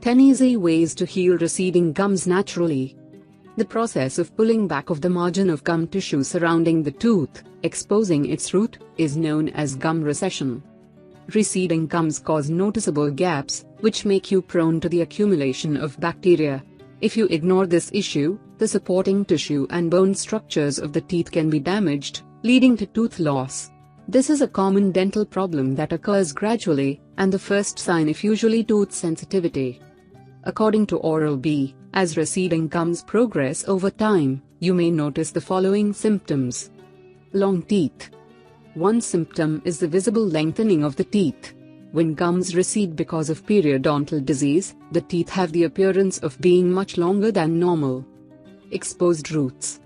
10 Easy Ways to Heal Receding Gums Naturally. The process of pulling back of the margin of gum tissue surrounding the tooth, exposing its root, is known as gum recession. Receding gums cause noticeable gaps, which make you prone to the accumulation of bacteria. If you ignore this issue, the supporting tissue and bone structures of the teeth can be damaged, leading to tooth loss. This is a common dental problem that occurs gradually, and the first sign is usually tooth sensitivity. According to Oral-B, as receding gums progress over time, you may notice the following symptoms. Long teeth. One symptom is the visible lengthening of the teeth. When gums recede because of periodontal disease, the teeth have the appearance of being much longer than normal. Exposed roots.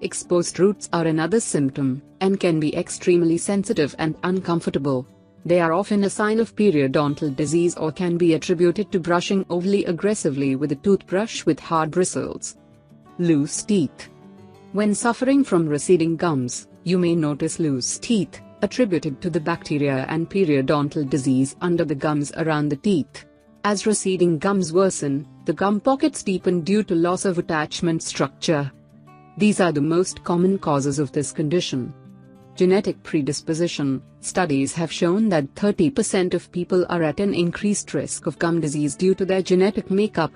Exposed roots are another symptom, and can be extremely sensitive and uncomfortable. They are often a sign of periodontal disease or can be attributed to brushing overly aggressively with a toothbrush with hard bristles. Loose teeth. When suffering from receding gums, you may notice loose teeth, attributed to the bacteria and periodontal disease under the gums around the teeth. As receding gums worsen, the gum pockets deepen due to loss of attachment structure. These are the most common causes of this condition. Genetic predisposition. Studies have shown that 30% of people are at an increased risk of gum disease due to their genetic makeup.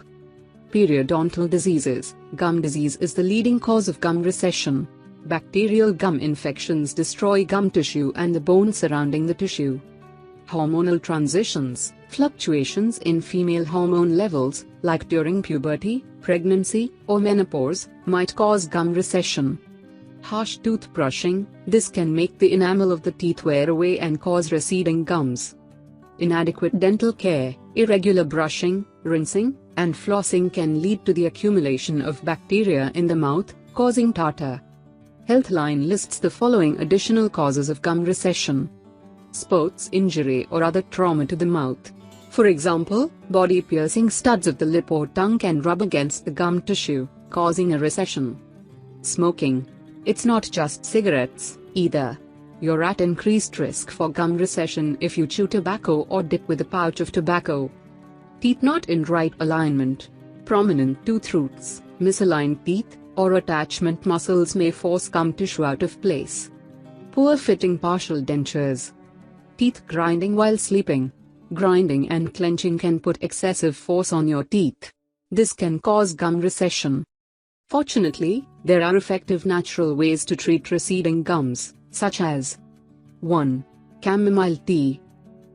Periodontal diseases. Gum disease is the leading cause of gum recession. Bacterial gum infections destroy gum tissue and the bone surrounding the tissue. Hormonal transitions. Fluctuations in female hormone levels, like during puberty, pregnancy, or menopause, might cause gum recession. Harsh tooth brushing. This can make the enamel of the teeth wear away and cause receding gums. Inadequate dental care. Irregular brushing, rinsing, and flossing can lead to the accumulation of bacteria in the mouth, causing tartar. Healthline lists the following additional causes of gum recession. Sports injury or other trauma to the mouth. For example, body-piercing studs of the lip or tongue can rub against the gum tissue, causing a recession. Smoking. It's not just cigarettes, either. You're at increased risk for gum recession if you chew tobacco or dip with a pouch of tobacco. Teeth not in right alignment. Prominent tooth roots, misaligned teeth, or attachment muscles may force gum tissue out of place. Poor fitting partial dentures. Teeth grinding while sleeping. Grinding and clenching can put excessive force on your teeth. This can cause gum recession. Fortunately, there are effective natural ways to treat receding gums, such as 1. Chamomile tea.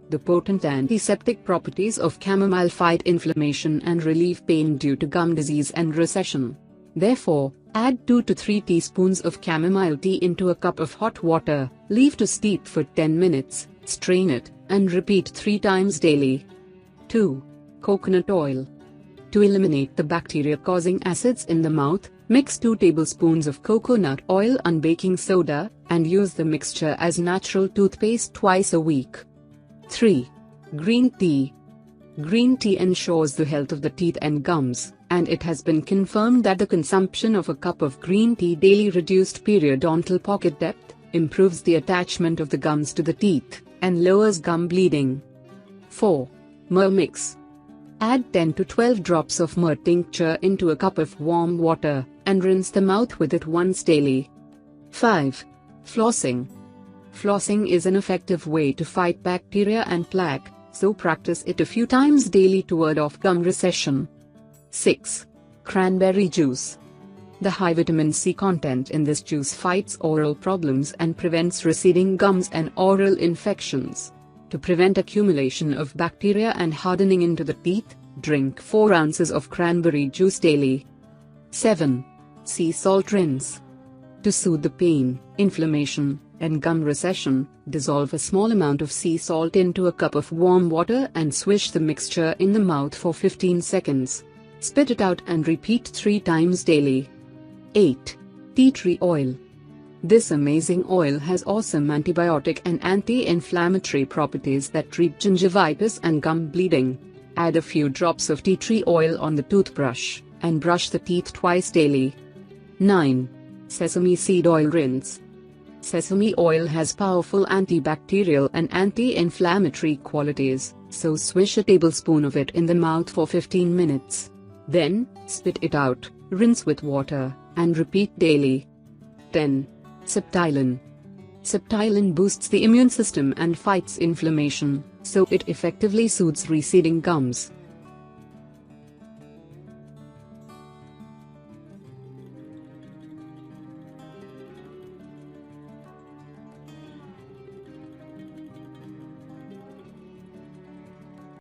The potent antiseptic properties of chamomile fight inflammation and relieve pain due to gum disease and recession. Therefore, add 2 to 3 teaspoons of chamomile tea into a cup of hot water, leave to steep for 10 minutes, strain it, and repeat 3 times daily. 2. Coconut oil. To eliminate the bacteria-causing acids in the mouth, mix 2 tablespoons of coconut oil and baking soda, and use the mixture as natural toothpaste twice a week. 3. Green tea. Green tea ensures the health of the teeth and gums, and it has been confirmed that the consumption of a cup of green tea daily reduced periodontal pocket depth, improves the attachment of the gums to the teeth, and lowers gum bleeding. 4. Myrrh mix. Add 10 to 12 drops of myrrh tincture into a cup of warm water, and rinse the mouth with it once daily. 5. Flossing. Flossing is an effective way to fight bacteria and plaque, so practice it a few times daily to ward off gum recession. 6. Cranberry juice. The high vitamin C content in this juice fights oral problems and prevents receding gums and oral infections. To prevent accumulation of bacteria and hardening into the teeth, drink 4 ounces of cranberry juice daily. 7. Sea salt rinse. To soothe the pain, inflammation, and gum recession, dissolve a small amount of sea salt into a cup of warm water and swish the mixture in the mouth for 15 seconds. Spit it out and repeat 3 times daily. 8. Tea tree oil. This amazing oil has awesome antibiotic and anti-inflammatory properties that treat gingivitis and gum bleeding. Add a few drops of tea tree oil on the toothbrush, and brush the teeth twice daily. 9. Sesame seed oil rinse. Sesame oil has powerful antibacterial and anti-inflammatory qualities, So swish a tablespoon of it in the mouth for 15 minutes. Then, spit it out, rinse with water, and repeat daily. 10. Septilin. Septilin boosts the immune system and fights inflammation, so it effectively soothes receding gums.